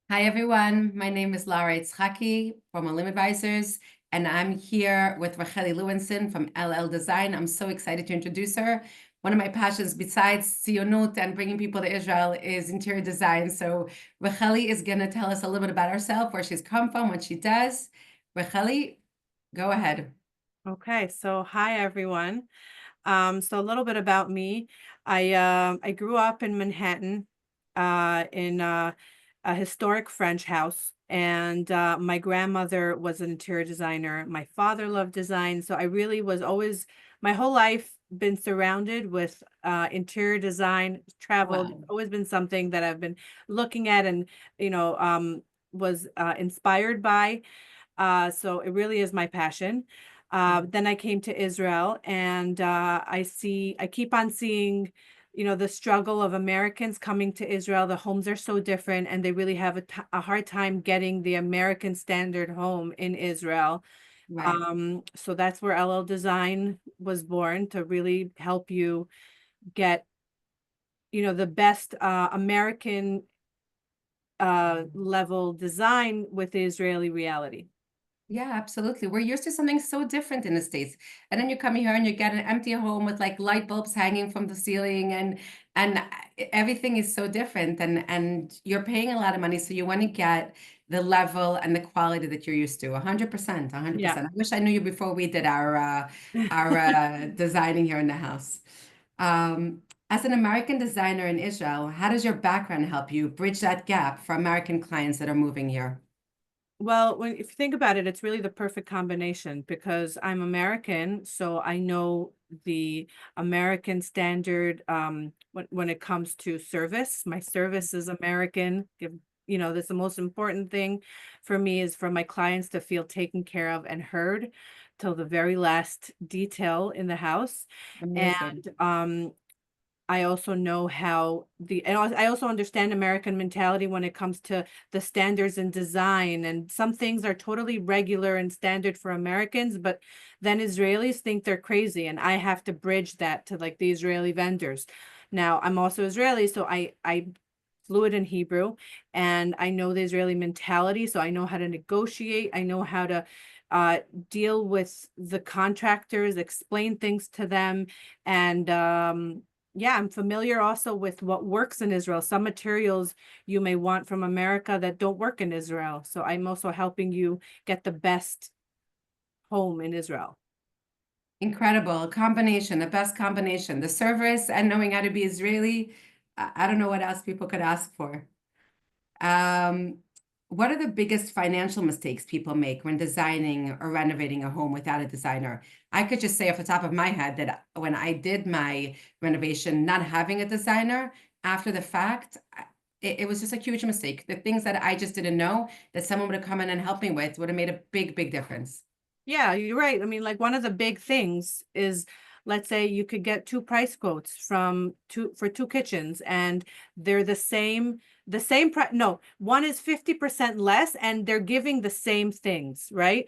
Hi, everyone. My name is Lara Itzhaki from Olim Advisors, and I'm here with Racheli Lewinson from LL Design. I'm so excited to introduce her. One of my passions, besides Tzionut and bringing people to Israel, is interior design. So Racheli is going to tell us a little bit about herself, where she's come from, what she does. Racheli, go ahead. Okay, so hi everyone. So a little bit about me. I grew up in Manhattan, in a historic French house, and my grandmother was an interior designer. My father loved design, so I really was always my whole life been surrounded with interior design. Traveled, it's Wow. always been something that I've been looking at and you know um, was inspired by. So it really is my passion. Then I came to Israel and I keep on seeing, the struggle of Americans coming to Israel. The homes are so different and they really have a hard time getting the American standard home in Israel. Right. So that's where LL Design was born to really help you get, the best American level design with the Israeli reality. Yeah, absolutely. We're used to something so different in the States. And then you come here and you get an empty home with like light bulbs hanging from the ceiling and everything is so different and you're paying a lot of money, so you want to get the level and the quality that you're used to. 100%, Yeah. 100%. I wish I knew you before we did our designing here in the house. As an American designer in Israel, how does your background help you bridge that gap for American clients that are moving here? Well, if you think about it, it's really the perfect combination because I'm American, so I know the American standard when it comes to service. My service is American. That's the most important thing for me is for my clients to feel taken care of and heard till the very last detail in the house. Amazing. And I also know and I also understand American mentality when it comes to the standards in design. And some things are totally regular and standard for Americans, but then Israelis think they're crazy. And I have to bridge that to like the Israeli vendors. Now, I'm also Israeli, so I fluent in Hebrew and I know the Israeli mentality. So I know how to negotiate. I know how to uh, deal with the contractors, explain things to them. And yeah, I'm familiar also with what works in Israel. Some materials you may want from America that don't work in Israel. So I'm also helping you get the best home in Israel. Incredible combination, the best combination. The service and knowing how to be Israeli. I don't know what else people could ask for. Um, what are the biggest financial mistakes people make when designing or renovating a home without a designer? I could just say off the top of my head that when I did my renovation, not having a designer after the fact, it was just a huge mistake. The things that I just didn't know that someone would have come in and helped me with would have made a big, big difference. Yeah, you're right. I mean, like one of the big things is, let's say you could get two price quotes for two kitchens and they're the same price. No, one is 50% less and they're giving the same things, right?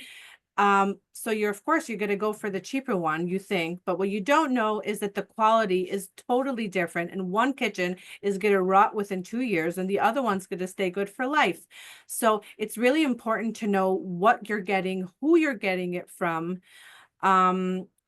So of course you're going to go for the cheaper one, you think, but what you don't know is that the quality is totally different. And one kitchen is going to rot within 2 years and the other one's going to stay good for life. So it's really important to know what you're getting, who you're getting it from.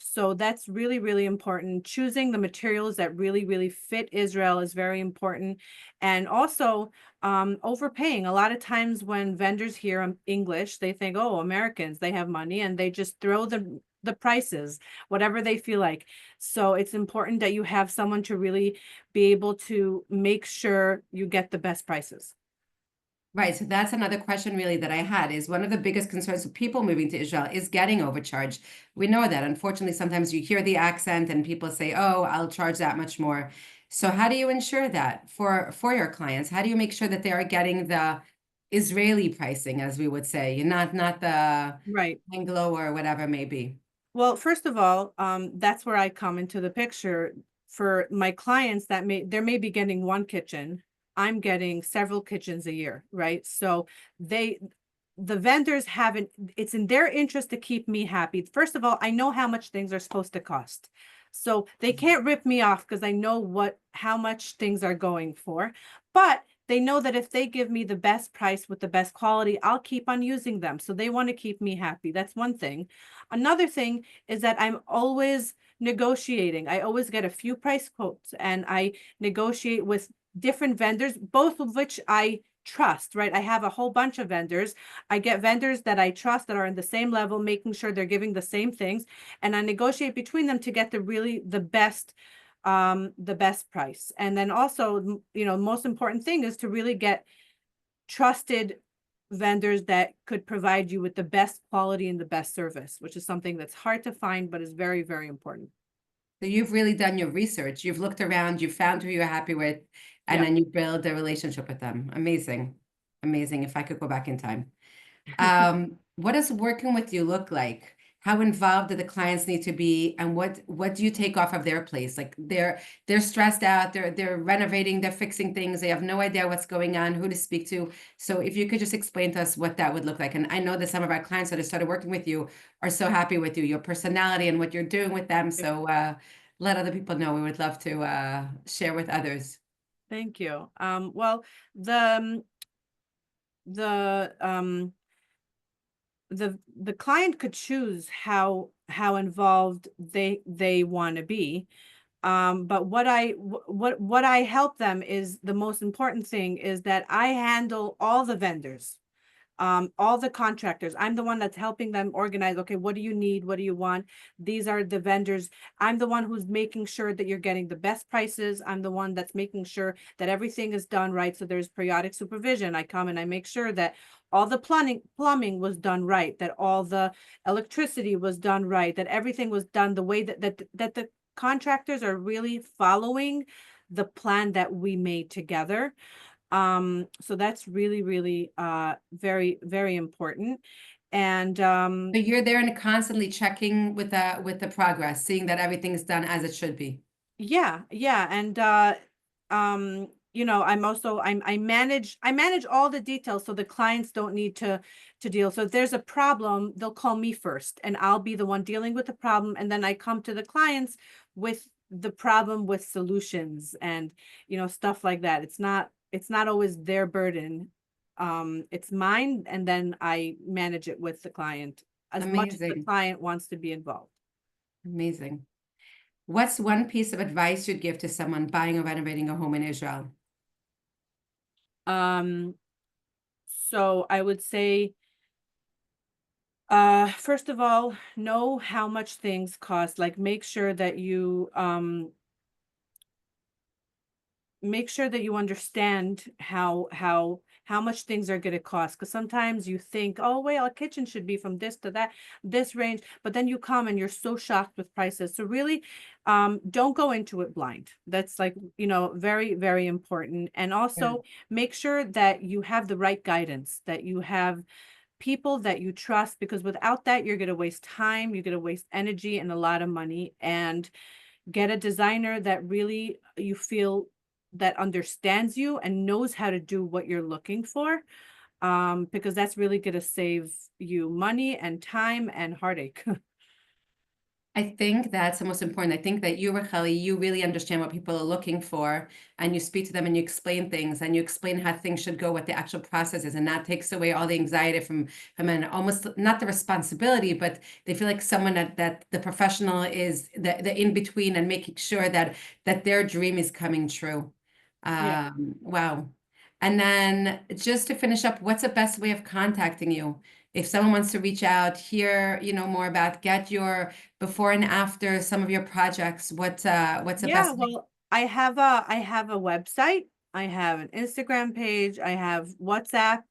So that's really, really important. Choosing the materials that really, really fit Israel is very important. And also, overpaying. A lot of times when vendors hear English, they think, oh, Americans, they have money and they just throw the prices, whatever they feel like. So it's important that you have someone to really be able to make sure you get the best prices. Right. So that's another question really that I had is one of the biggest concerns of people moving to Israel is getting overcharged. We know that. Unfortunately, sometimes you hear the accent and people say, "Oh, I'll charge that much more." So how do you ensure that for your clients? How do you make sure that they are getting the Israeli pricing, as we would say, and not the Right. Anglo or whatever it may be? Well, first of all, that's where I come into the picture. For my clients there may be getting one kitchen. I'm getting several kitchens a year, right? So they the vendors haven't, it's in their interest to keep me happy. First of all, I know how much things are supposed to cost. So they can't rip me off because I know how much things are going for. But they know that if they give me the best price with the best quality, I'll keep on using them. So they want to keep me happy. That's one thing. Another thing is that I'm always negotiating. I always get a few price quotes and I negotiate with different vendors, both of which I trust, right? I have a whole bunch of vendors. I get vendors that I trust that are in the same level, making sure they're giving the same things, and I negotiate between them to get the best price. And then also, most important thing is to really get trusted vendors that could provide you with the best quality and the best service, which is something that's hard to find, but is very, very important. So you've really done your research. You've looked around, you found who you're happy with, and Yeah. then you build a relationship with them. Amazing. Amazing. If I could go back in time. What does working with you look like? How involved do the clients need to be, and what do you take off of their place? Like they're stressed out, they're renovating, they're fixing things, they have no idea what's going on, who to speak to. So if you could just explain to us what that would look like. And I know that some of our clients that have started working with you are so happy with you, your personality and what you're doing with them. So let other people know. We would love to share with others. Thank you. Well, the the the client could choose how involved they want to be. But what I help them is the most important thing is that I handle all the vendors, all the contractors. I'm the one that's helping them organize. Okay, what do you need? What do you want? These are the vendors. I'm the one who's making sure that you're getting the best prices. I'm the one that's making sure that everything is done right. So there's periodic supervision. I come and I make sure that all the plumbing was done right, that all the electricity was done right, that everything was done the way that the contractors are really following the plan that we made together. So that's really, really very, very important. And So you're there and constantly checking with the progress, seeing that everything's done as it should be. yeah, yeah. And I manage all the details so the clients don't need to deal. So if there's a problem, they'll call me first and I'll be the one dealing with the problem. And then I come to the clients with the problem with solutions and stuff like that. It's not always their burden. It's mine, and then I manage it with the client as much as the Amazing. client wants to be involved. Amazing. What's one piece of advice you'd give to someone buying or renovating a home in Israel? Um, so I would say, first of all, know how much things cost. Like make sure that you understand how much things are going to cost, because sometimes you think, oh well, a kitchen should be from this to that, this range, but then you come and you're so shocked with prices. So really, don't go into it blind. That's like, very, very important. And Yeah. also make sure that you have the right guidance, that you have people that you trust, because without that, you're going to waste time, you're going to waste energy and a lot of money. And get a designer that really you feel that understands you and knows how to do what you're looking for, because that's really going to save you money and time and heartache. I think that's the most important. I think that you, Racheli, you really understand what people are looking for, and you speak to them and you explain things and you explain how things should go, what the actual process is, and that takes away all the anxiety from an almost not the responsibility, but they feel like someone that the professional is the in between and making sure that their dream is coming true. Yeah. Wow. And then just to finish up, what's the best way of contacting you? If someone wants to reach out, hear, more about, get your before and after some of your projects, what's the Yeah, best way? well, I have a website, I have an Instagram page, I have WhatsApp.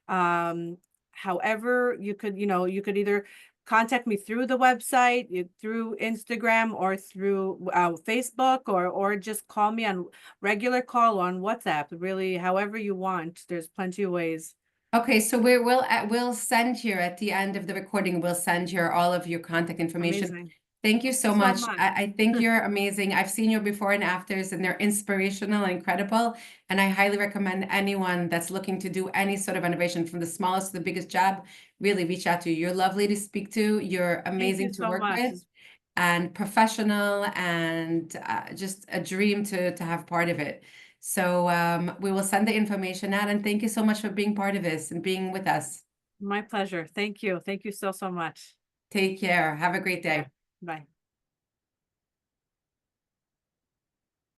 Um, However, you could either contact me through the website, through Instagram, or through Facebook, or just call me on regular call on WhatsApp. Really, however you want. There's plenty of ways. Okay, so we'll send here at the end of the recording, we'll send here all of your contact information. Amazing. Thank you Thank you so so much. much. I think you're amazing. I've seen your before and afters, and they're inspirational and incredible. And I highly recommend anyone that's looking to do any sort of renovation, from the smallest to the biggest job, really reach out to you. You're lovely to speak to. You're Thank you amazing to so work much. with, and professional, and just a dream to have part of it. So we will send the information out, and thank you so much for being part of this and being with us. My pleasure. Thank you. Thank you so, so much. Take care. Have a great day. Bye.